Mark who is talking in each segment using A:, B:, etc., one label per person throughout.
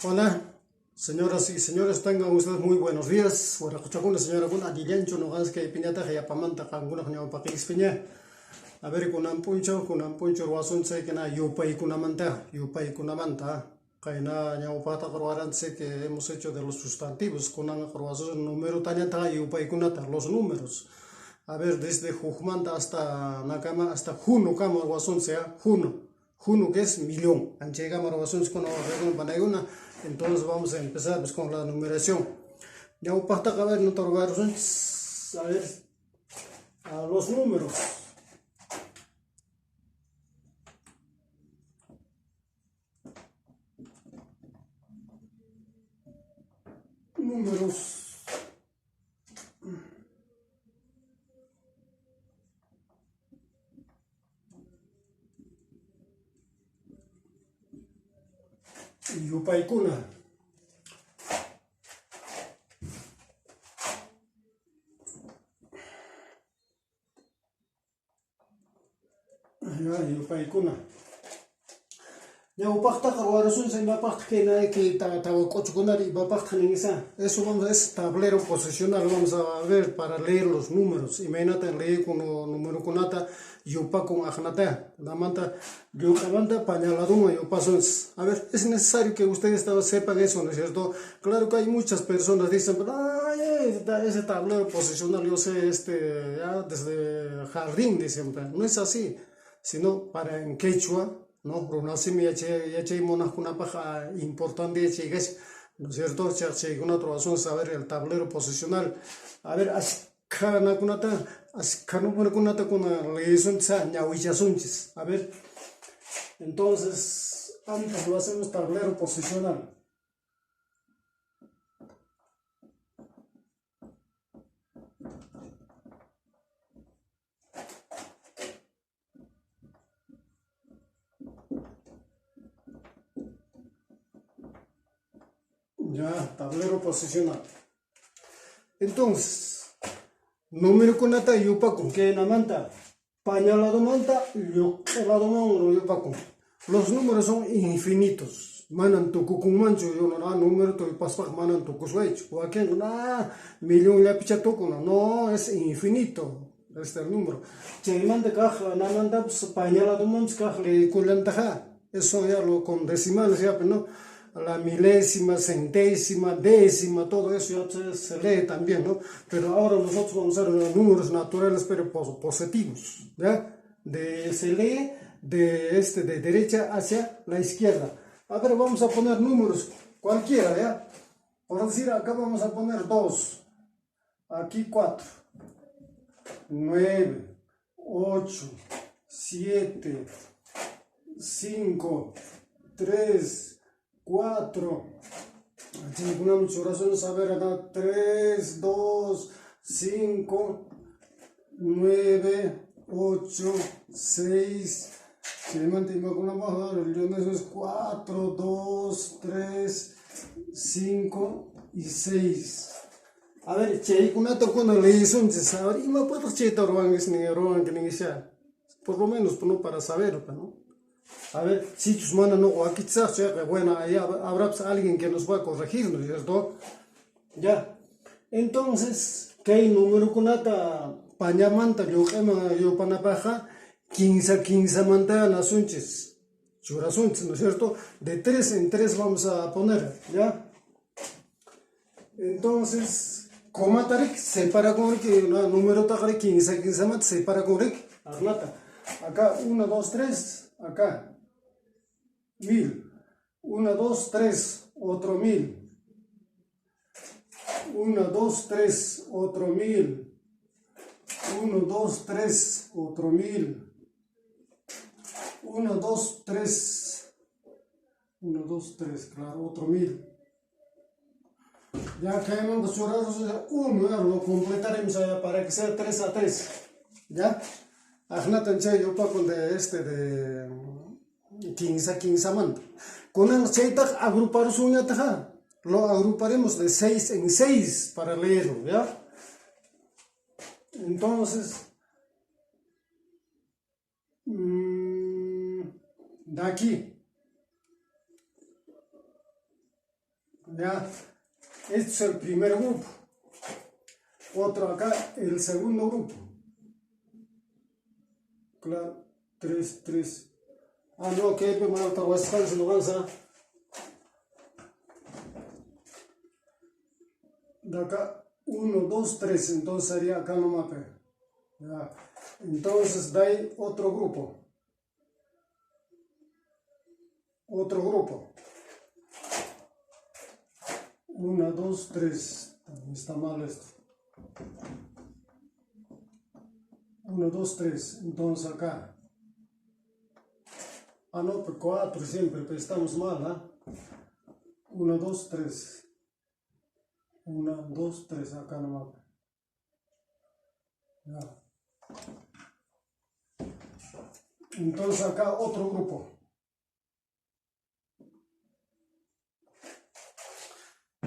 A: Hola, señoras y señores, tengan ustedes muy buenos días. Bueno, escuchamos señora con Adiliancho, no gas que piñata que ya pamanta kanguna kanya pakis piña. A ver, con un puncho, ruasun se que na yupai kuna manta. Kaina ya upata corwaran se que hemos hecho de los sustantivos, con un ruasun número tanya ta yupai kunata, los números. A ver, desde Jujmanta hasta Nakama, hasta Juno, Kama Ruasun sea Juno. Juno que es millón. Anchega Marvasons con Banayuna. Entonces vamos a empezar pues, con la numeración. Ya upasta a ver, no te a ver, a los números. Números. Yupaikuna. Ya, Yupaikuna. Ya upasta carwarasun se bapakt que na que tawacochukunari bapakt ningisa. Eso vamos es tablero posicional, vamos a ver para leer los números. Imagínate leer con número kunata yupa con ajnata. La manta yucamanta pañaladuma yupasons. A ver, es necesario que ustedes sepan eso, ¿no es cierto? Claro que hay muchas personas que dicen, ay, ese tablero posicional yo sé ya desde jardín, dicen, pero no es así, sino para en quechua. No, Runasimi yache una paja importante yache, ¿no es cierto? Yache una razón saber el tablero posicional. A ver, ascana kunata, ascano kunata con la leison sa ñahuichasunchis. A ver, entonces, antes lo hacemos tablero posicional. Ya, tablero posicional. Entonces, número kunata yupa con que namanta, pañalado manta, lado mano yupa con. Los números son infinitos. Manan tuku kun mancho yo no número to paspak manan tuku switch. O aquí na millón ya picha tuku no es infinito este el número. Che manda caja na manda pañalado manta caja le kulanta. Eso ya lo con decimales ya, pero no la milésima, centésima, décima, todo eso ya se lee también, ¿no? Pero ahora nosotros vamos a ver los números naturales, pero positivos, ¿ya? Se lee de derecha hacia la izquierda. A ver, vamos a poner números, cualquiera, ¿ya? Por decir, acá vamos a poner 2, aquí 4, 9, 8, 7, 5, 3, 4, aquí una razón saber acá 3, 2, 5, 9, 8, 6, si le mantengo con la baja, el es 4, 2, 3, 5 y 6. A ver, che, kuna to kuna le hizo un saber y me puedo che to roban que ni sea. Por lo menos no para saber, ¿no? A ver, si tus manos no, o aquí quizás, bueno, ahí habrá alguien que nos va a corregir, ¿no es cierto? Ya. Entonces, ¿qué hay número kunata pañamanta yo panapaja 15 manta las unches. Churasunches, ¿no es cierto? De 3 en 3 vamos a poner, ¿ya? Entonces, coma tarik separa con que número tarik 15 mat separa con arnata. Acá 1 2 3, acá 1000. 1 2 3, otro 1000. 1 2 3, otro 1000. 1 2 3, otro 1000. 1 2 3. 1 2 3, claro, otro 1000. Ya caemos chorrados, uno, ya lo completaremos para que sea 3 a 3. ¿Ya? Ajnatan yo paco de 15 a 15 manda. Con el cheitak agrupar suñataja. Lo agruparemos de 6 en 6 para leerlo, ¿ya? Entonces, de aquí ¿ya? Este es el primer grupo. Otro acá, el segundo grupo. Claro, 3, 3. Ah, no, que hay que mandar otra vez, se lo van a... De acá, 1, 2, 3, entonces sería acá nomás. Ya. Entonces, de ahí otro grupo. Otro grupo. 1, 2, 3. También está mal esto. 1, 2, 3. Entonces acá. Ah, no, pues 4 siempre, pero estamos mal, ¿ah? 1, 2, 3. 1, 2, 3. Acá nomás. Ya. Entonces acá otro grupo.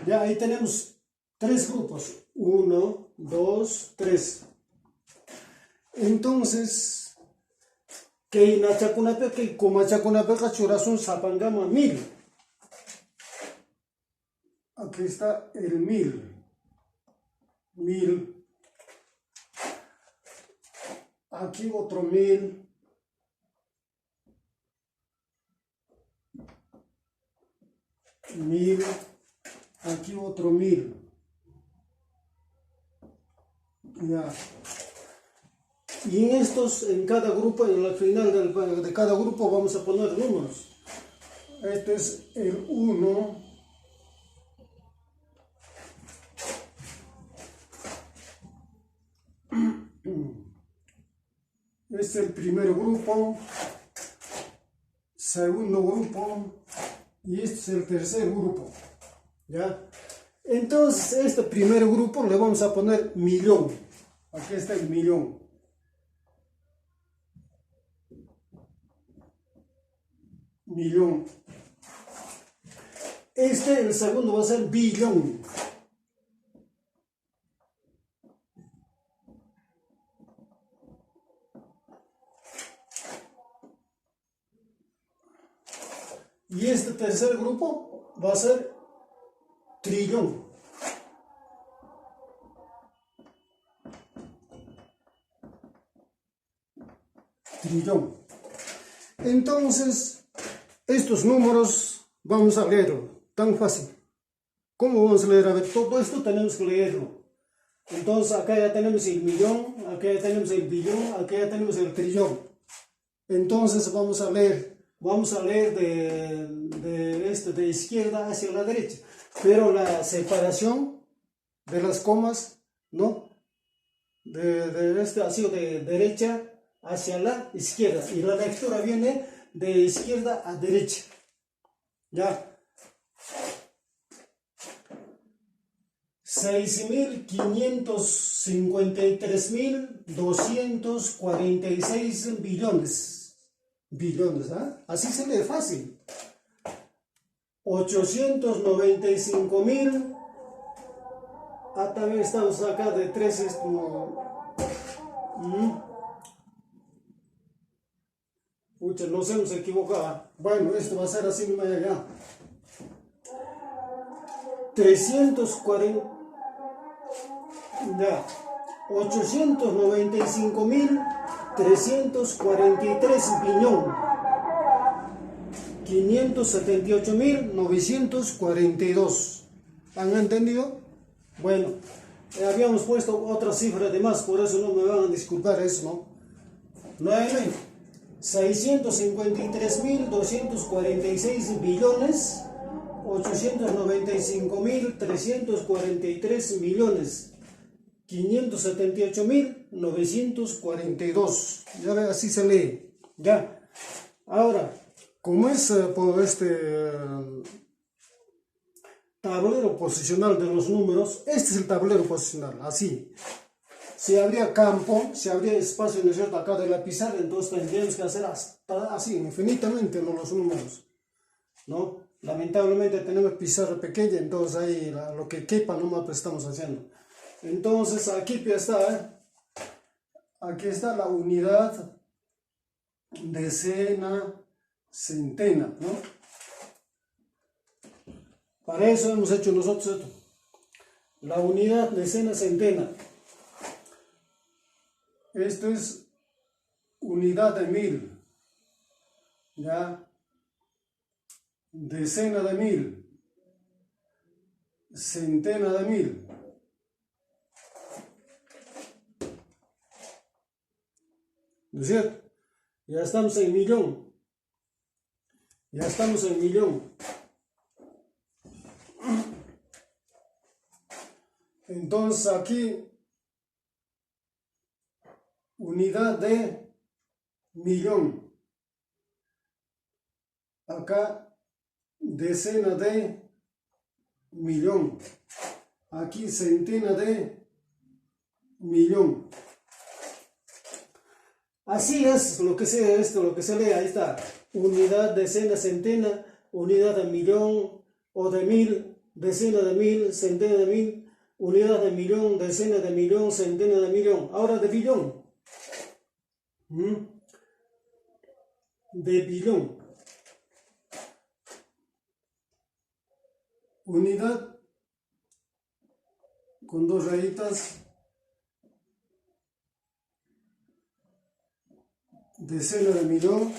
A: Ya ahí tenemos 3 grupos. 1, 2, 3. Entonces, que inachakunape, que comachakunape, cachurazun sapangama 1000. Aquí está el 1000. 1000. Aquí otro 1000. Aquí otro 1000. Ya. Y en estos, en cada grupo, en la final de cada grupo vamos a poner números. Este es el 1. Este es el primer grupo, segundo grupo y este es el tercer grupo. ¿Ya? Entonces, este primer grupo le vamos a poner millón. Aquí está el millón. Millón. El segundo va a ser billón. Y este tercer grupo va a ser trillón. Trillón. Entonces, estos números vamos a leerlo. Tan fácil. ¿Cómo vamos a leer? A ver, todo esto tenemos que leerlo. Entonces, acá ya tenemos el millón, acá ya tenemos el billón, acá ya tenemos el trillón. Entonces, vamos a leer de izquierda hacia la derecha. Pero la separación de las comas, ¿no? Ha sido de derecha hacia la izquierda. Y la lectura viene de izquierda a derecha. Ya. 6.553.246 billones. Billones, ¿ah? Así se lee fácil. 895.000. También estamos acá de 3. Pucha, nos hemos equivocado. Bueno, esto va a ser así más allá. 340. Ya. 895.343 billón. 578.942. ¿Han entendido? Bueno, habíamos puesto otra cifra de más, por eso no me van a disculpar eso, ¿no? Nuevamente, 653.246 billones, 895.343 millones, 578.942. Ya ve, así se lee. Ya. Ahora, como es por tablero posicional de los números, este es el tablero posicional, así. Si habría campo, si habría espacio, ¿no es cierto?, acá de la pizarra, entonces tendríamos que hacer hasta así, infinitamente, ¿no?, los números, ¿no? Lamentablemente tenemos pizarra pequeña, entonces ahí lo que quepa nomás pues estamos haciendo. Entonces aquí está, aquí está la unidad, decena, centena, ¿no? Para eso hemos hecho nosotros esto. La unidad, decena, centena. Esto es unidad de 1000. ¿Ya? Decena de 1000. Centena de 1000. ¿No es cierto? Ya estamos en millón. Ya estamos en millón. Entonces aquí, unidad de millón. Acá, decena de millón. Aquí, centena de millón. Así es lo que se lee, ahí está. Unidad, decena, centena, unidad de millón o de 1000, decena de 1000, centena de 1000, unidad de millón, decena de millón, centena de millón. Ahora de billón. De billón. Unidad con 2 rayitas. Decena de millón.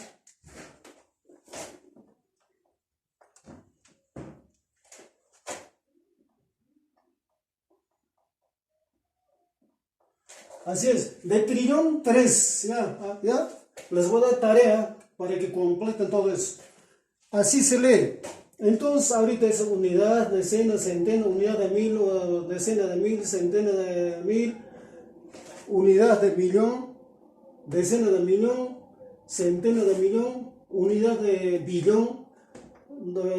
A: Así es, de trillón 3, ya, les voy a dar tarea para que completen todo eso. Así se lee. Entonces ahorita es unidad, decena, centena, unidad de 1000, decena de 1000, centena de 1000, unidad de millón, decena de millón, centena de millón, unidad de billón,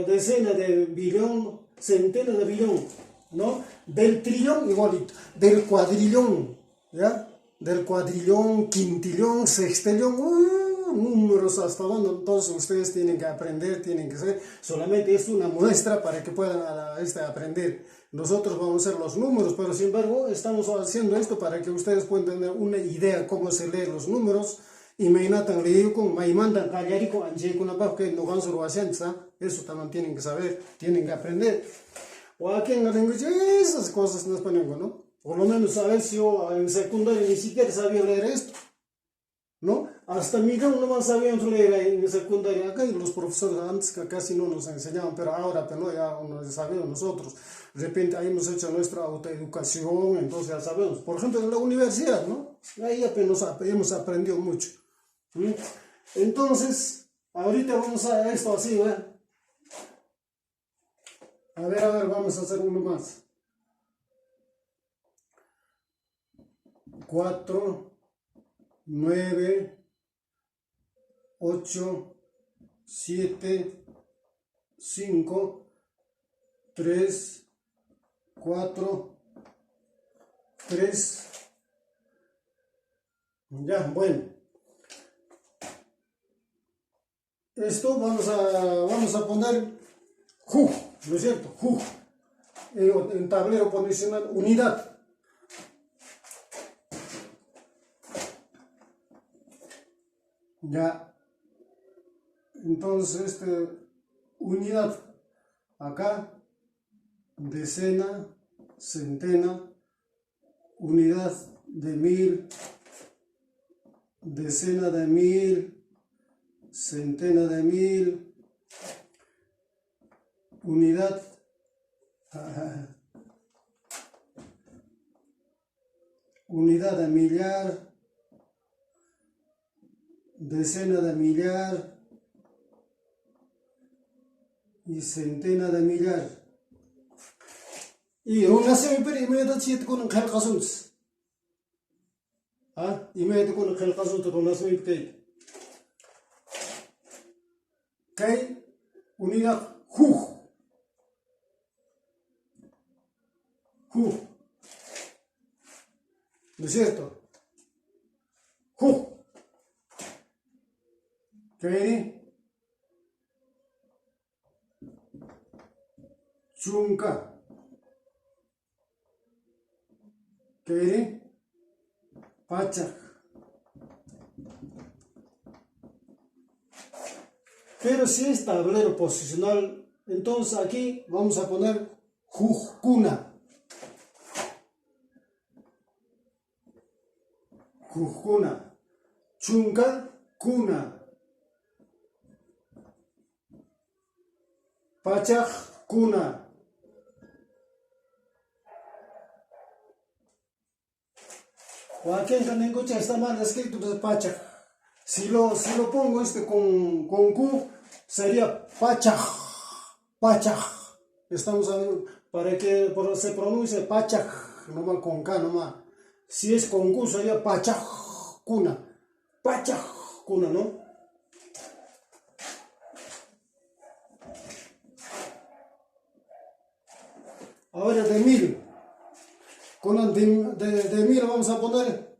A: decena de billón, centena de billón, ¿no? Del trillón igualito, del cuadrillón, ¿ya? Del cuadrillón, quintillón, sextillón, números hasta donde todos ustedes tienen que aprender, tienen que ser, solamente es una muestra para que puedan aprender. Nosotros vamos a hacer los números, pero sin embargo estamos haciendo esto para que ustedes puedan tener una idea cómo se leen los números. Y me inatan leer con mandan callarico anje con la que no van solo eso también tienen que saber, tienen que aprender. O aquí en la lengua esas cosas no español, ¿no? Por lo menos a ver si yo en secundaria ni siquiera sabía leer esto, ¿no? Hasta millón no más sabíamos leer en secundaria acá, y los profesores antes que casi no nos enseñaban, pero ahora pero no, ya nos sabemos nosotros. De repente ahí hemos hecho nuestra autoeducación, entonces ya sabemos. Por ejemplo en la universidad, ¿no? Ahí apenas hemos aprendido mucho. Entonces, ahorita vamos a esto así, ¿verdad? A ver, vamos a hacer uno más. 4, 9, 8, 7, 5, 3, 4, 3. Ya, bueno. Esto vamos a poner ¿no es cierto? En tablero posicional, unidad. Ya. Entonces, unidad. Acá, decena, centena, unidad de 1000, decena de 1000, centena de 1000, unidad, unidad de millar, decena de millar y centena de millar. Y una siempre imeda chit con khalqasus. Imeda con khalqasus to una siempre. Kay unidad ¿no es cierto? Kay chunka. Kay pachak. Pero si es tablero posicional, Entonces aquí vamos a poner jujkuna. Jujkuna. Chunka kuna. Pachaj kuna. O aquí en Canengocha está mal escrito de pachaj. Si lo pongo con Q, sería pachaj. Pachaj. Estamos hablando para que se pronuncie pachaj, nomás con K nomás. Si es con Q sería pachaj kuna. Pachaj kuna, ¿no? Ahora de 1000. Con de 1000 vamos a poner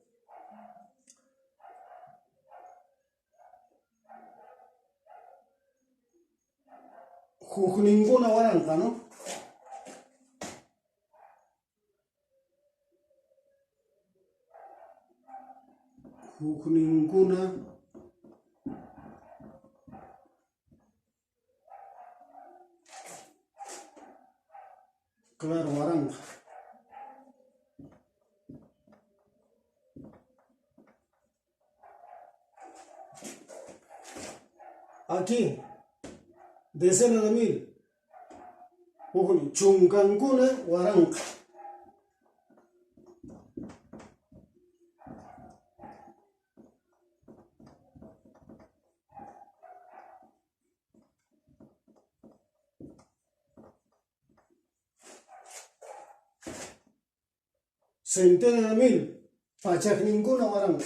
A: ninguna barranca, ¿no? Ninguna. Claro, barranca. Aquí, decena de 1000. Chunkankuna waranqa. Centena de 1000. Pachajninkuna waranqa.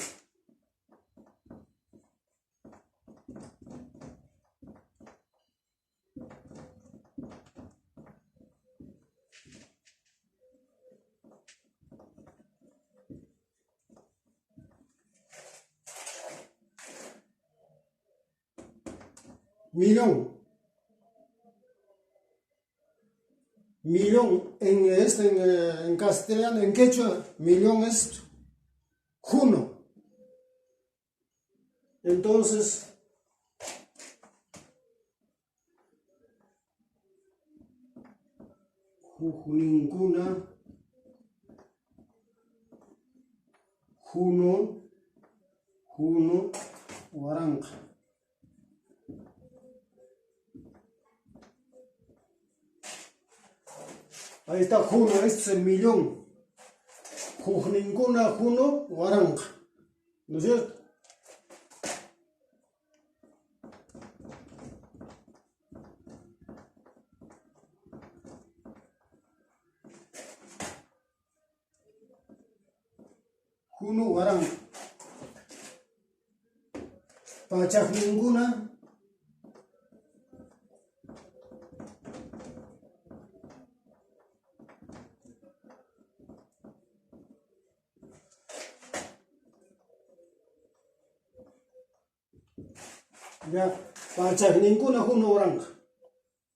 A: Millón. Millón en castellano, en quechua, millón es juno. Entonces, ninguna, juno, waranqa. Ahí está juno, este es el millón. Ninguna, juno, waranqa. ¿No es cierto? Juno, waranqa. Pachajninkuna. Ya, pachajninkuna juno waranqa.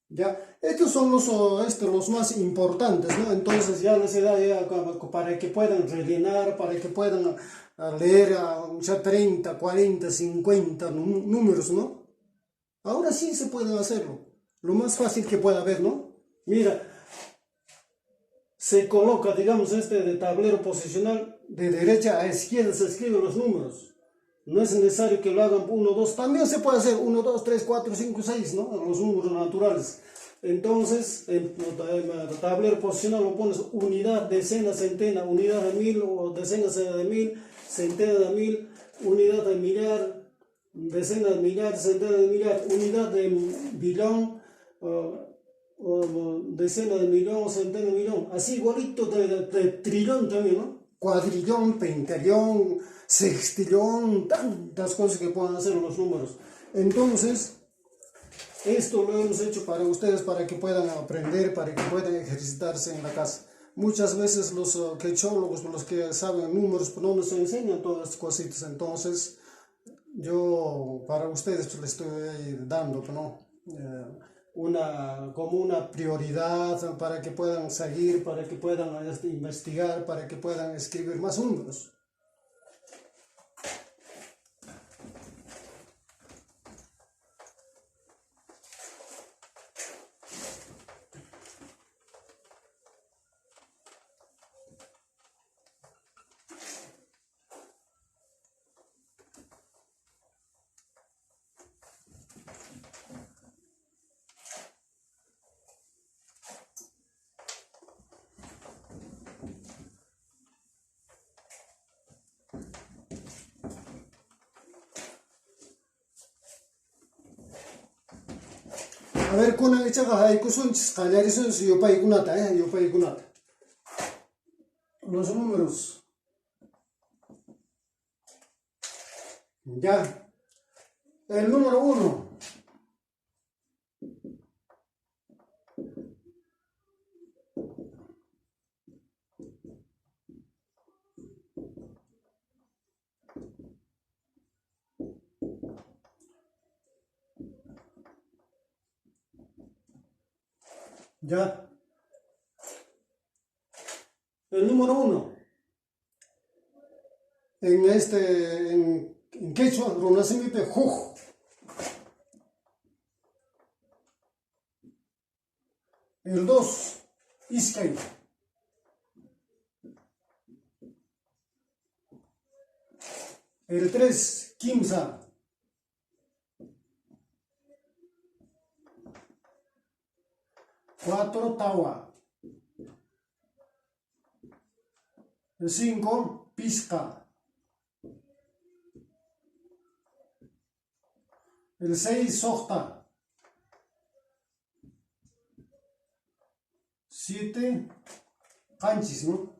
A: Ya, estos son los más importantes, ¿no? Entonces ya les da ya para que puedan rellenar, para que puedan leer ya 30, 40, 50 números, ¿no? Ahora sí se puede hacerlo. Lo más fácil que pueda haber, ¿no? Mira, se coloca, digamos, de tablero posicional de derecha a izquierda, se escriben los números. No es necesario que lo hagan 1, 2, también se puede hacer 1, 2, 3, 4, 5, 6, ¿no? Los números naturales. Entonces, en el tablero posicional lo pones unidad, decena, centena, unidad de 1000 o decena de 1000, centena de 1000, unidad de millar, decena de millar, centena de millar, unidad de billón, decena de millón, centena de millón. Así igualito de trillón también, ¿no? Cuadrillón, pentillón, sextillón, tantas cosas que pueden hacer los números. Entonces, esto lo hemos hecho para ustedes, para que puedan aprender, para que puedan ejercitarse en la casa. Muchas veces los quechólogos, los que saben números, no nos enseñan todas estas cositas. Entonces, yo para ustedes les estoy dando, ¿no? Como una prioridad para que puedan seguir, para que puedan investigar, para que puedan escribir más números. A ver, kuna echaga haikusunchis, qallarisuns yupaykunata, yupaykunata. Los números. Ya. El número 1. Ya. El número 1. En quechua, runasimipe, juj. El 2, iskay. El 3, kimsa. Cuatro, tawa. El 5, pisca. El 6, sojta. 7, canchis, ¿no?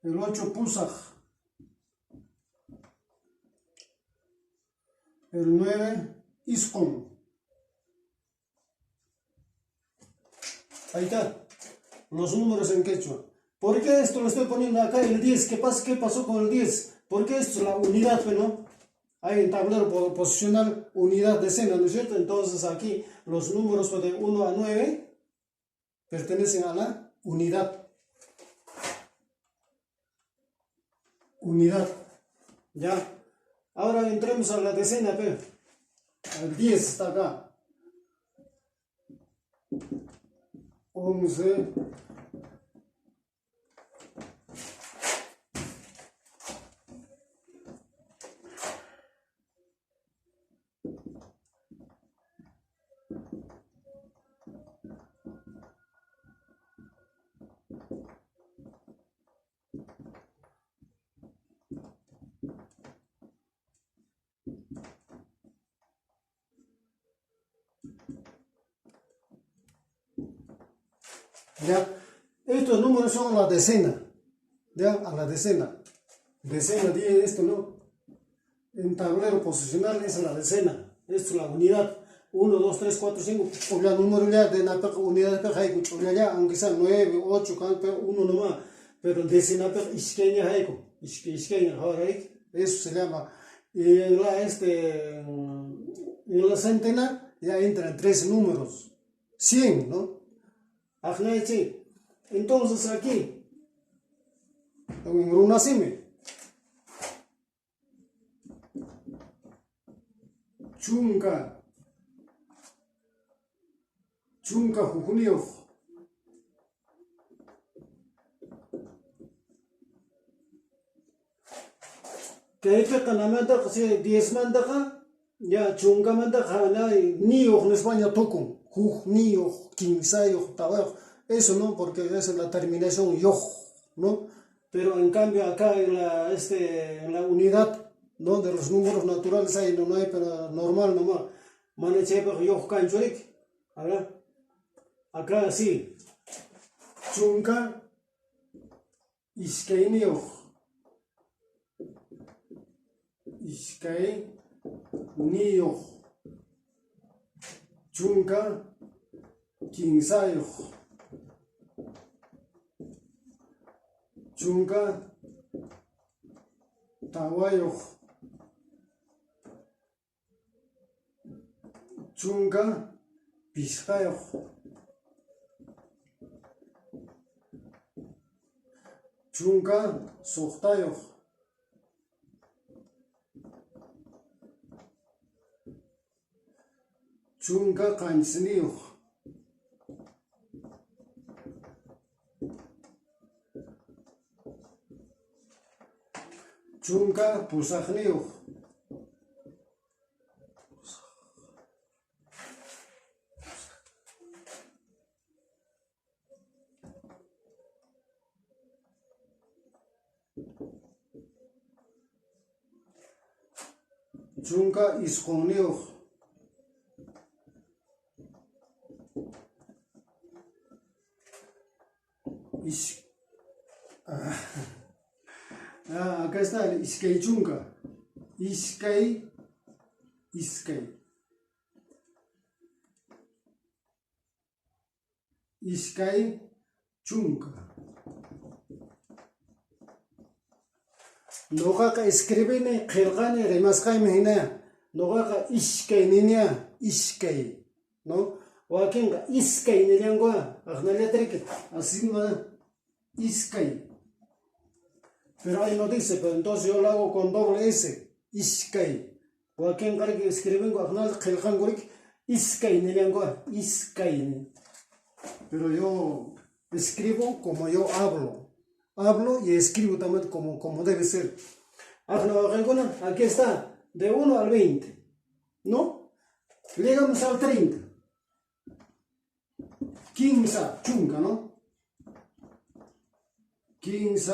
A: El 8, pusaj. El 9, iskon. Ahí está, los números en quechua. ¿Por qué esto lo estoy poniendo acá? El 10, ¿qué pasó con el 10? Porque esto es la unidad, ¿no? Hay en tablero posicional unidad decena, ¿no es cierto? Entonces aquí los números de 1 a 9 pertenecen a la unidad. Unidad. ¿Ya? Ahora entremos a la decena, pero el 10 está acá. 11. ¿Ya? Estos números son la decena. ¿Ya? A la decena. Decena, esto no. En tablero posicional es la decena. Esto es la unidad. 1, 2, 3, 4, 5. O la número ya de la unidad de ya, aunque sea 9, 8, 1 nomás. Pero decena isqueña haiku. Isqueña, eso se llama. Y en la centena ya entran 13 números. 100, ¿no? Entonces aquí, en runasime, chunka jujunio, que hay que canamanta, que 10 manda, ya chunka manda, niyo en España tocum, niyo, quinzayo, tabajo. Eso no, porque esa es la terminación yo, ¿no? Pero en cambio acá en la unidad, ¿no? De los números naturales ahí no hay, pero normal nomás. Manechepa yo canchorik, acá sí. Chunka, iskay niyo. Iskay niyo. Chunka, quinzayo. Chunka, tawayo. Chunka, piscayo. Chunka, sojtayo. Chunka, canchniyo. Chunka, pusajniyo. chunka isqunniuq. Acá está el iskay chunka. Iskay. Iskay chunka. Noqaqa escribini qillqani rimasqaymi hina. Noqaqa iskay niña, iskay, ¿no? Wakinqa iskay nillanqa aqnallatriki así no iskay. Pero ahí no dice, pero entonces yo lo hago con doble S, iskay. Wakinqa escribinqa aqnal qillqanqurik iskay nillanqa, iskay. Pero yo escribo como yo hablo. Hablo y escribo también como debe ser. Aquí está, de 1 al 20, ¿no? Llegamos al 30. 15 chunka, ¿no? 15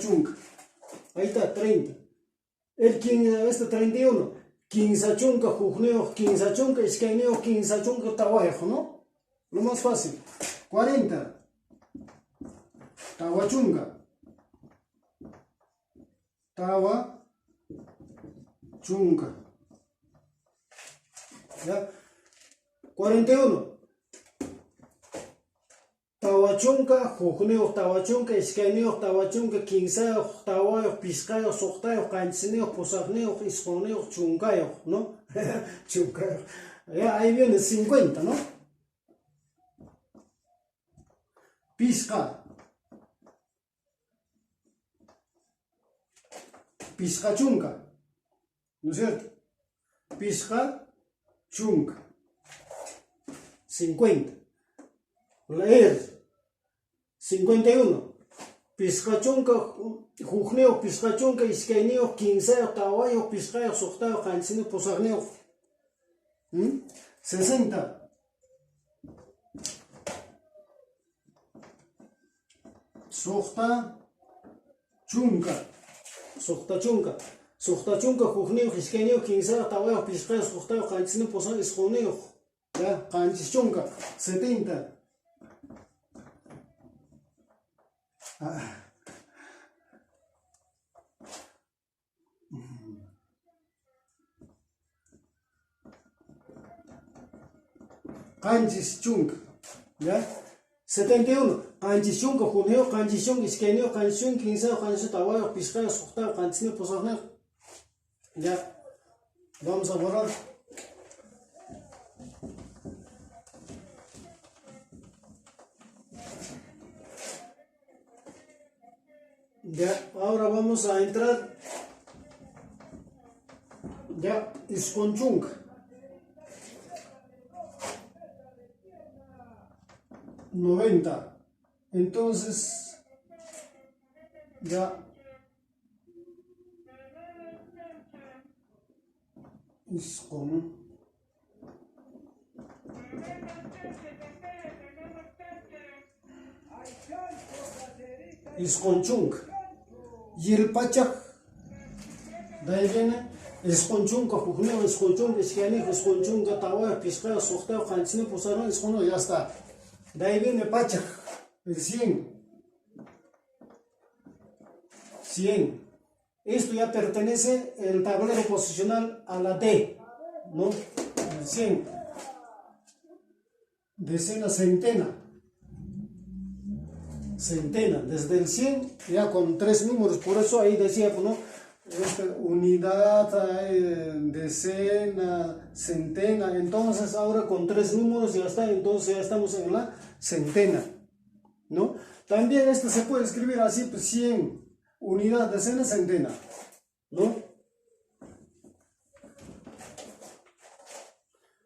A: chunka. Ahí está, 30. El 31. 15 chunka, jujneo, 15 chunka, iscaineo, 15 chunka, tawajo, ¿no? Lo más fácil. 40. Tawa chunka. Tawa chunka. ¿Ya? 41. Tawachunka, jujneo, tawachunka, iscaineo, tawachunka, 15, tawayo, piscayo, soctayo, cancineo, posajneo, isconeo, chuncayo, ¿no? Chuncayo. Ya, ahí viene 50, ¿no? Pisca. Pisca chunka. ¿No es cierto? Pisca chunka. 50. Leer. 51. Pisca chunka, jujneo, pisca chunka, iscaineo, 15, tawayo, piscayo, soctayo, cancineo, posajneo. 60. Sohta chunka. Sohta chunka, jujneo, iscaineo, 15, tawayo, piscayo, soctayo, cancineo, posajneo, isconeo. Ya, canchis chunka. 70. Canchis chunka. ¿Ya? 71. Canchis chunka, jujneo, canchis chunka, iscaineo, canchis chunka, 15, canchis tawayo, piscayo, soctayo, cancineo, posajneo. Ya. Vamos a borrar. Ya, ahora vamos a entrar. Ya, isconchunka. 90. Entonces, ya. Iscon. Isconchunka. Y el pachak. De ahí viene isconchunka, jujneo, isconchunka, iscaineo, isconchunka, tawayo, piscayo, soctayo, cancineo, posajneo, isconeo, ya está. De ahí viene pachak, el 100. 100. Esto ya pertenece el tablero posicional a la D, ¿no? El 100. Decena, centena. Centena. Desde el 100 ya con 3 números. Por eso ahí decía, ¿no? Unidad, decena, centena. Entonces ahora con 3 números ya está. Entonces ya estamos en la centena, ¿no? También esto se puede escribir así, pues 100. Unidad, decena, centena, ¿no?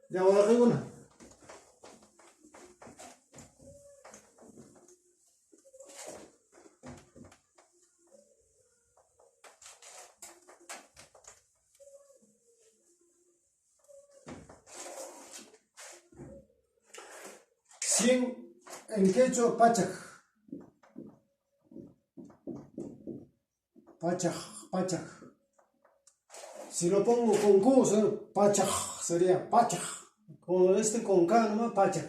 A: Ya voy a hacer una. En quechua, pachak. pachaj, pachaj. Si lo pongo con Q, pachaj, sería pachaj. Con K nomás, pachaj.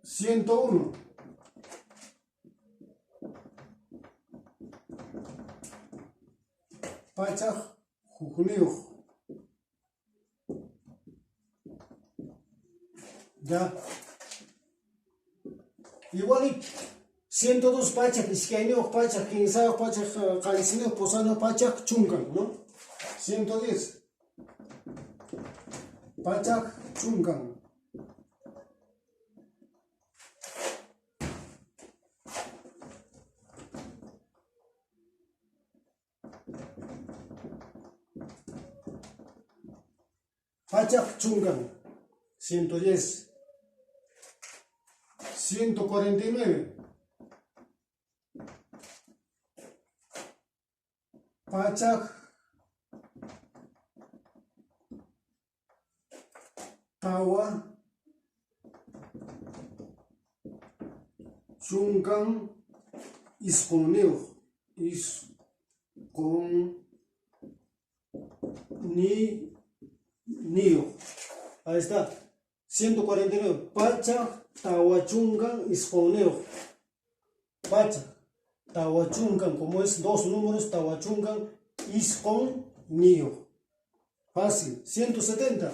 A: 101. Pachaj, jujniuj. Ya. Igualito. 102 pachaj, isqueño pachaj, quinzao pachaj, calicino, posano pachaj, chungan, ¿no? 110. Pachaj, chungan. Pachaj, chungan. 110. 149. Pachaj, tawa, chungan, isconeo, niu. Ahí está. 149. Pachaj, tawa, chungan, isconeo. Pachaj, tawa, chungan, como es dos números, tawa, chungan, isconeo. Fácil. 170.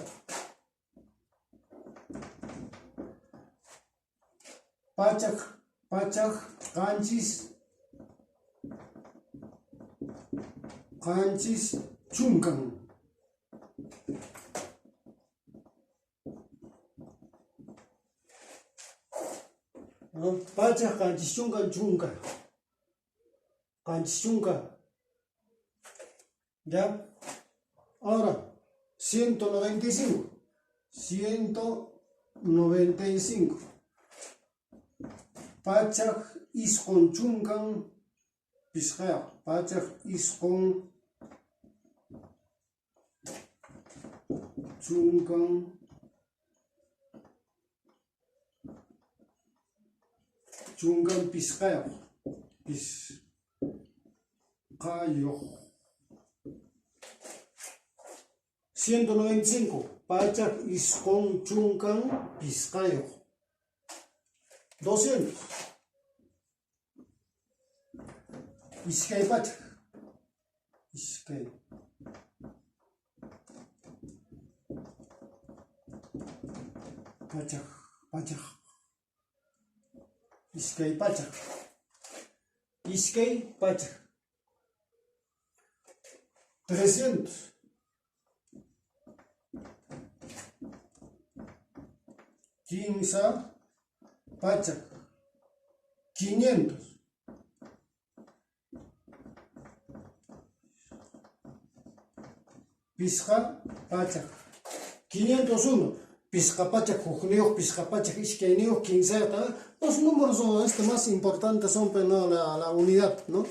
A: Pachaj, pachaj, canchis, chungan. ¿No? Pachaj, canchis, chungan, chungan. Canchis, chungan. ¿Ya? Ahora, 195. 195. Pachaj, iscon, chungan, pisqaya. Pachaj, iscon, chungan, pisqaya. Pisqayo. 195. Pachaj, iscon, chungan, pisqayo. 200. Iskay pachaj. Iskay. Pachaj, pachaj. Iskay pachaj. Iskay pachaj. 300. Quinza pachaj. 500. Pisqa pachaj. 501. Pisqa pachaj, jujniuj, pisqa pachaj, isqueñuj, quinceata. Los números son, más importantes son pues, ¿no? la unidad, ¿no?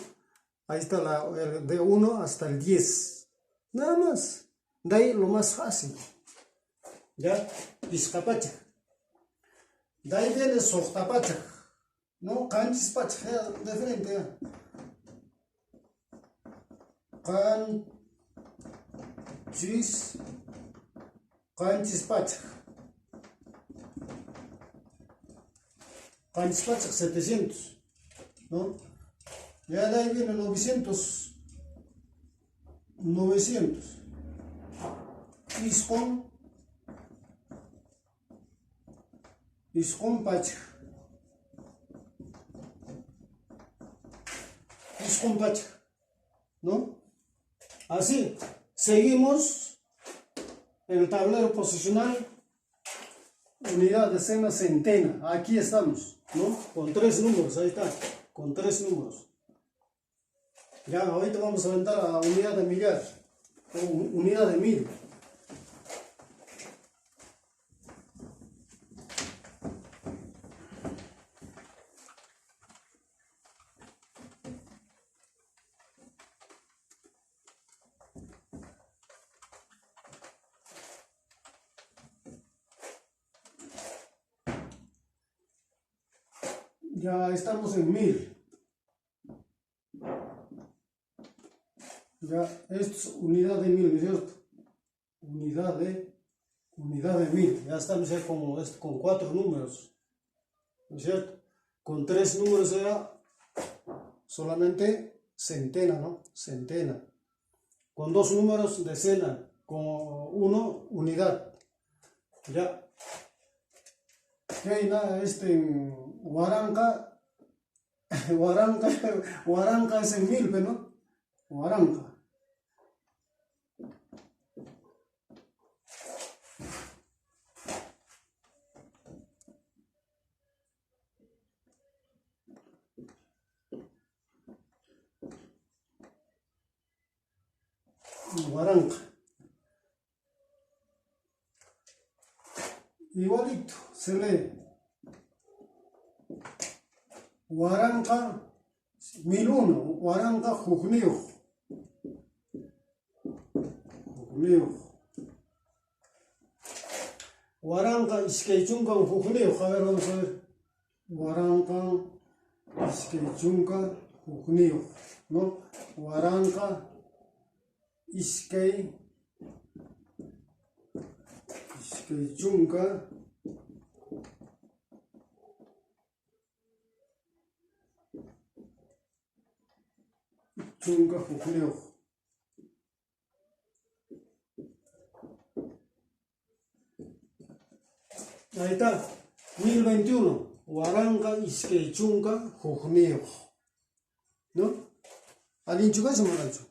A: Ahí está de 1 hasta el 10. Nada más. De ahí lo más fácil. ¿Ya? Pisqa pachaj. De ahí viene soqta pachaj. No, canchis pachaj, de frente. Canchis pachaj. Canchis pachaj 700. ¿No? Ya de ahí viene 900. 900. Iscon pachaj. Iscon pachaj. ¿No? Así, seguimos en el tablero posicional, unidad, decena, centena. Aquí estamos, ¿no? Con 3 números, ahí está, con 3 números. Ya, ahorita vamos a aventar a unidad de millar, o unidad de mil. Ya estamos en 1000. Ya, esto es unidad de 1000, ¿no es cierto? Unidad de 1000. Ya estamos ya con 4 números, ¿no es cierto? Con 3 números era solamente centena, ¿no? Centena. Con 2 números, decena. Con 1, unidad. Ya. Reina, Huaranca, Huaranca es en 1000, ¿no? Huaranca. Huaranca. Igualito, se lee. Huaranca, 1001, Huaranca, Jujniuj. Huaranca, Iskaychuncan, Jujniuj. A ver, vamos a ver. Huaranca, Iskaychuncan, Jujniuj, ¿no? Huaranca, Iskaychuncan, Jujniuj. Ahí está, 1021, Huaranca, Iskaychuncan, Jujniuj, ¿no? Alinchuga se manacho.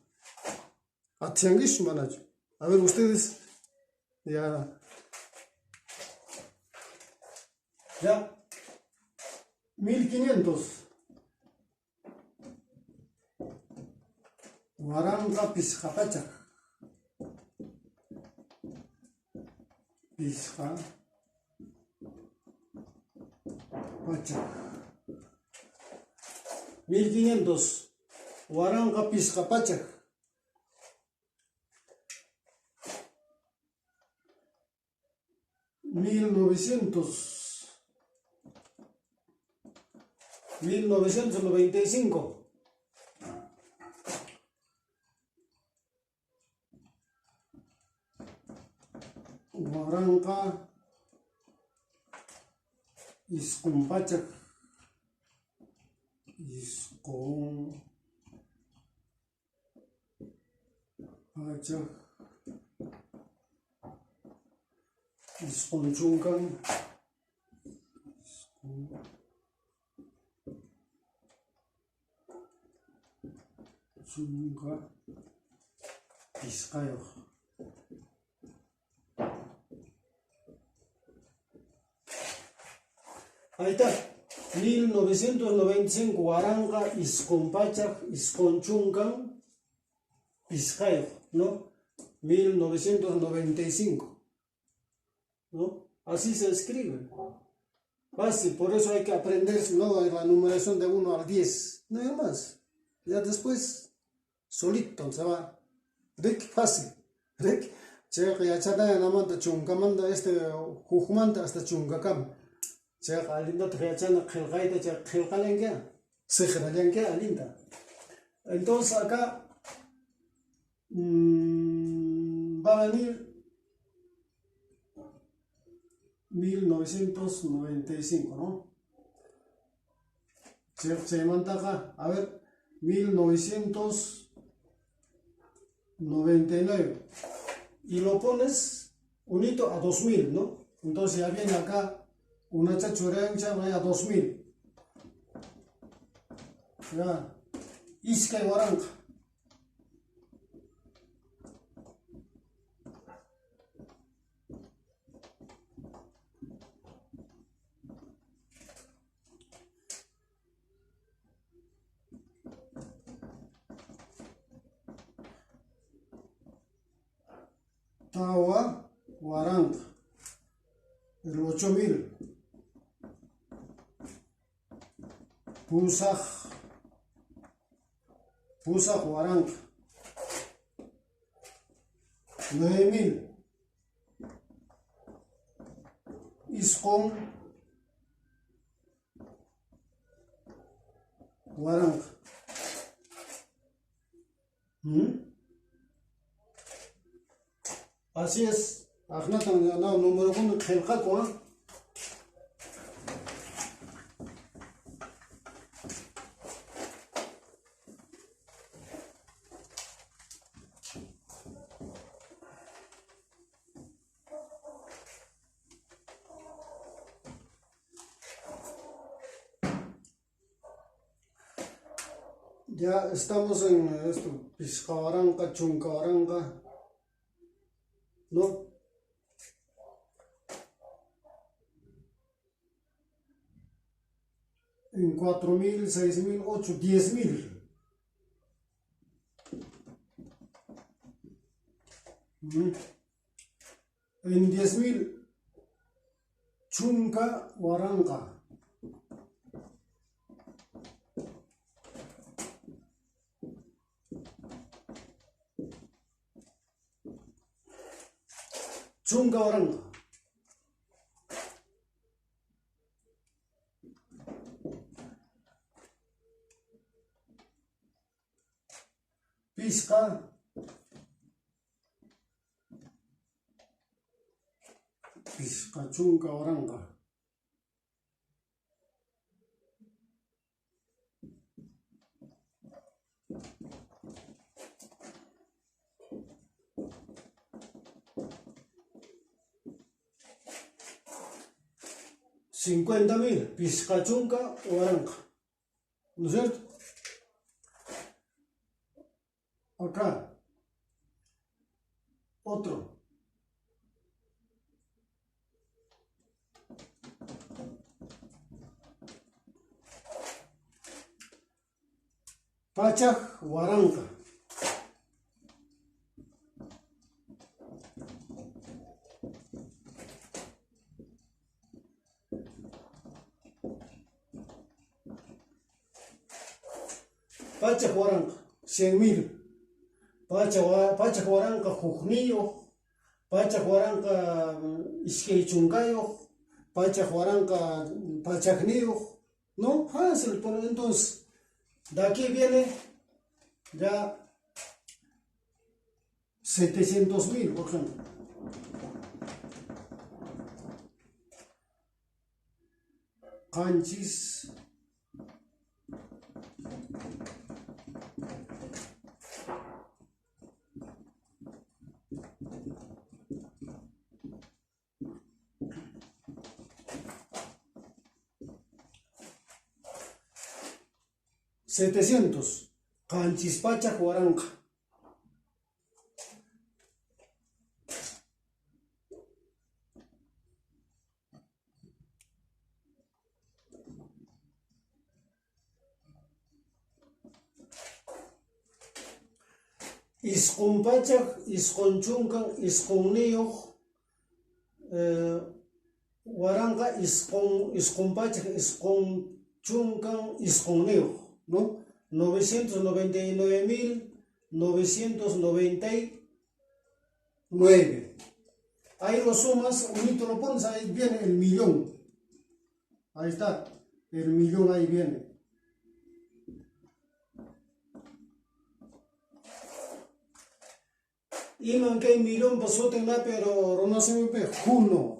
A: Atianguish manacho. A ver, ustedes, ya, 1500. Huaranca, Pisqapachak. Pisqapachak. 1500. Huaranca, Pisqapachak. 1995. Huaranca, Iscumpachak. Isconchuncan, Chunca, Piscayo. Ahí está, 1995, Huaranca, Iscompachak, Isconchuncan, Piscayo, ¿no? 1995, ¿no? Así se escribe. Fácil, por eso hay que aprender, ¿no? La numeración de 1 al 10, nada más. Ya después, solito se va. Rick, fácil. Rick, checa ya chata en amanta chunkamanda, jujmanta hasta chunkakam. Checa alinda triachana, khilgaita, checa khilgalengia. Sejralengia alinda. Entonces acá va a venir 1995, ¿no? Se manda acá, a ver, 1999. Y lo pones unito a 2000, ¿no? Entonces ya viene acá una chachurencha, vaya a 2000. Ya, Iskay Huaranca. Tawa, Huaranca, el 8000. Pusaj, Huaranca, 9000. Iscon, Huaranca. Así es. Agnatan no número 1 khelqaku. Ya estamos en esto, Piscawaranca, Chuncawaranca, ¿no? En 4.000, 6.000, 8.000, 10.000. En 10.000, Chuncawaranca. Chuncawaranca. Pisca. Pisca, Chuncawaranca. $50.000, Pisca, Chuncawaranca. ¿No es cierto? Acá. Otro. Pachacuaranca. Pachacuaranca, 100.000. Pachacuaranca, Jujnillo. Pachacuaranca, Isqueichuncayo. Pachacuaranca, Pachacnillo. ¿No? Fácil, pero entonces, de aquí viene ya 700.000, por ejemplo. Canchis. $700, Canchis, Pachacuaranca. Isqun Pachak, Isqun Chuncan, Isqun Niyuq, Waranca, Isqun Pachak, Isqun Chuncan, Isqun Niyuq, ¿no? 999.999. Ahí lo sumas, unito lo pones, ahí viene el millón. Ahí está, el millón ahí viene. Y no que millón pasó tenga, pero no se me ve Juno.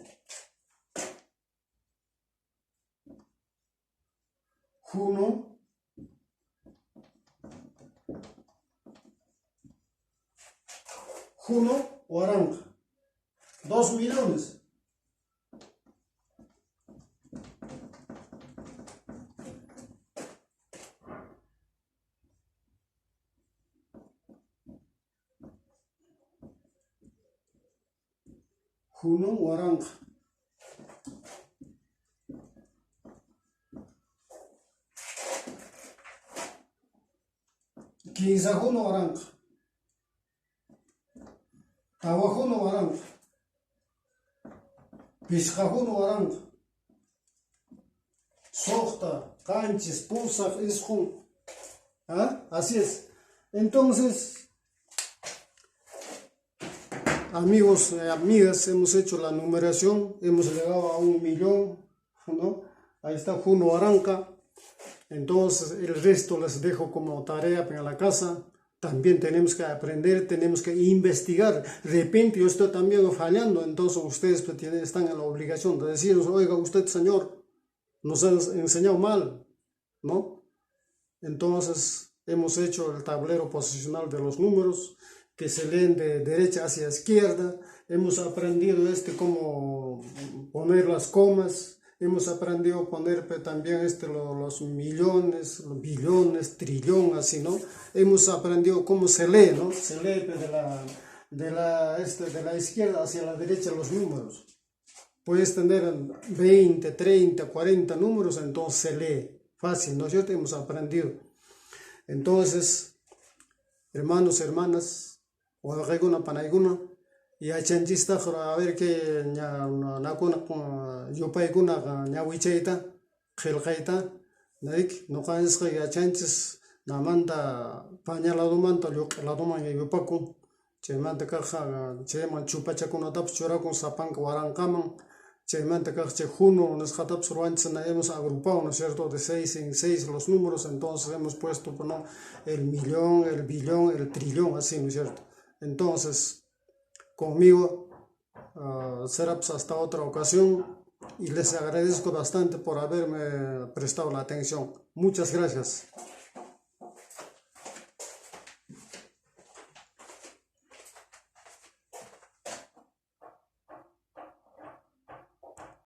A: Juno, Waranca. 2 millones. Juno, Waranca. Quinzajuno, Waranca. Tawajuno, Waranca. Piscajuno, Waranca. Sohta, Canchis, Pusac, Isqun. ¿Ah? Así es. Entonces, amigos y amigas, hemos hecho la numeración, hemos llegado a 1 millón, ¿no? Ahí está Juno, Waranca. Entonces el resto les dejo como tarea para la casa. También tenemos que aprender, tenemos que investigar. De repente yo estoy también fallando, entonces ustedes pues, están en la obligación de decirnos, oiga, usted, señor, nos ha enseñado mal, ¿no? Entonces hemos hecho el tablero posicional de los números que se leen de derecha hacia izquierda. Hemos aprendido cómo poner las comas. Hemos aprendido a poner también los millones, los billones, trillón, así, ¿no? Hemos aprendido cómo se lee, ¿no? Se lee de la izquierda hacia la derecha los números. Puedes tener 20, 30, 40 números, entonces se lee. Fácil, ¿no es cierto? Hemos aprendido. Entonces, hermanos, hermanas, Oaxaca, Panaiguna, y a chanchista, a ver que yo paiguna, ñawichaita, geljaita, no caes que a chanchis, namanta, pañaladumanta, yoqueladuman y yupacu, chemanta caja, cheman chupachacuna taps, churacun sapanca, warancaman. Chaymanta che juno nos jataps hemos agrupado, ¿no es cierto?, de 6 en 6 los números, entonces hemos puesto, ¿no?, el millón, el billón, el trillón, así, ¿no es cierto? Entonces, conmigo será pues hasta otra ocasión y les agradezco bastante por haberme prestado la atención. Muchas gracias.